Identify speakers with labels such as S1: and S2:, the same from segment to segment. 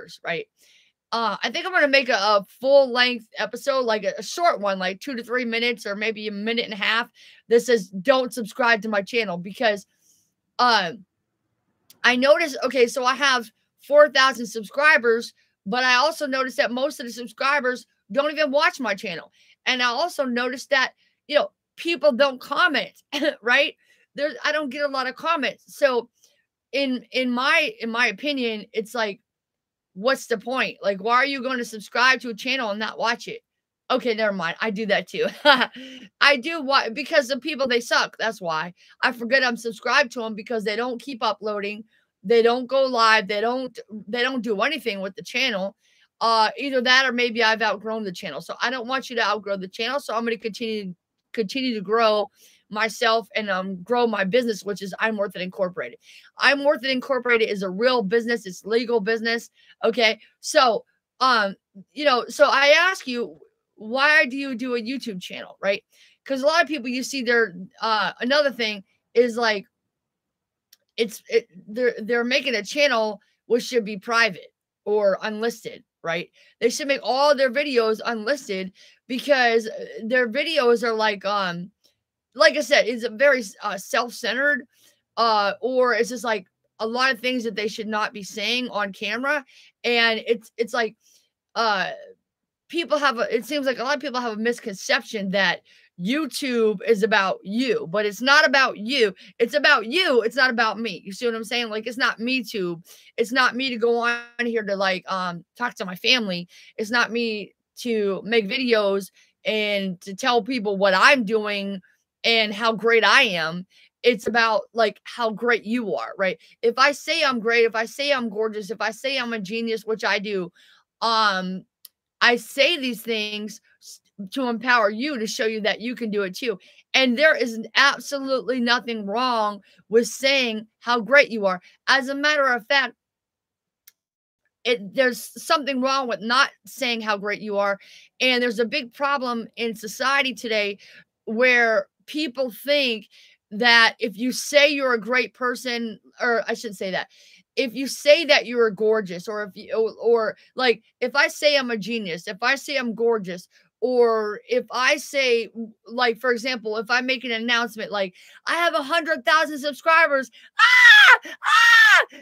S1: subscribers, right? I think I'm going to make a full length episode, like a short one, like 2 to 3 minutes or maybe a minute and a half. That says, don't subscribe to my channel because, I noticed, okay, so I have 4,000 subscribers, but I also noticed that most of the subscribers don't even watch my channel. And I also noticed that, people don't comment, right? I don't get a lot of comments. So in my opinion, it's like, what's the point? Like, why are you going to subscribe to a channel and not watch it? Okay, never mind. I do that too. I do why because the people, they suck. That's why. I forget I'm subscribed to them because they don't keep uploading. They don't go live. They don't do anything with the channel. Either that or maybe I've outgrown the channel. So I don't want you to outgrow the channel. So I'm going to continue to grow myself and grow my business, which is I'm Worth It Incorporated. I'm Worth It Incorporated is a real business. It's legal business. Okay. So so I ask you, why do you do a YouTube channel, right? Because a lot of people, you see their another thing is like they're making a channel which should be private or unlisted, right? They should make all their videos unlisted because their videos are like I said, it's very self-centered, or it's just like a lot of things that they should not be saying on camera, and it's like it seems like a lot of people have a misconception that YouTube is about you, but it's not about you. It's about you. It's not about me. You see what I'm saying? Like, it's not me tube. It's not me to go on here to like talk to my family. It's not me to make videos and to tell people what I'm doing and how great I am. It's about like how great you are, right? If I say I'm great, if I say I'm gorgeous, if I say I'm a genius, which I do, I say these things to empower you, to show you that you can do it too. And there is absolutely nothing wrong with saying how great you are. As a matter of fact, there's something wrong with not saying how great you are. And there's a big problem in society today where people think that if you say you're a great person, or I shouldn't say that, if you say that you're gorgeous, or or like if I say I'm a genius, if I say I'm gorgeous, or if I say, like, for example, if I make an announcement like I have 100,000 subscribers,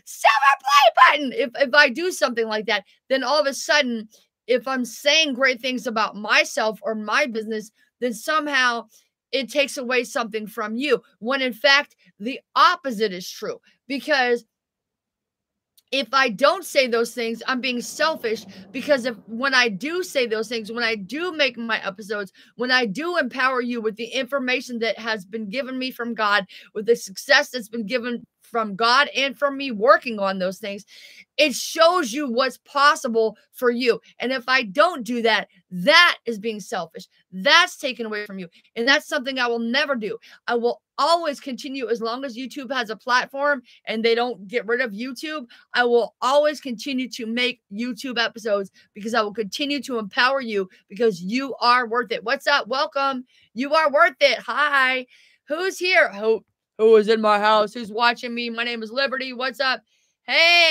S1: silver play button. If I do something like that, then all of a sudden, if I'm saying great things about myself or my business, then somehow it takes away something from you, when in fact the opposite is true. Because if I don't say those things, I'm being selfish, because when I do say those things, when I do make my episodes, when I do empower you with the information that has been given me from God, with the success that's been given from God and from me working on those things, it shows you what's possible for you. And if I don't do that, that is being selfish. That's taken away from you. And that's something I will never do. I will always continue, as long as YouTube has a platform and they don't get rid of YouTube, I will always continue to make YouTube episodes, because I will continue to empower you, because you are worth it. What's up? Welcome. You are worth it. Hi. Who's here? Who is in my house? Who's watching me? My name is Liberty. What's up? Hey.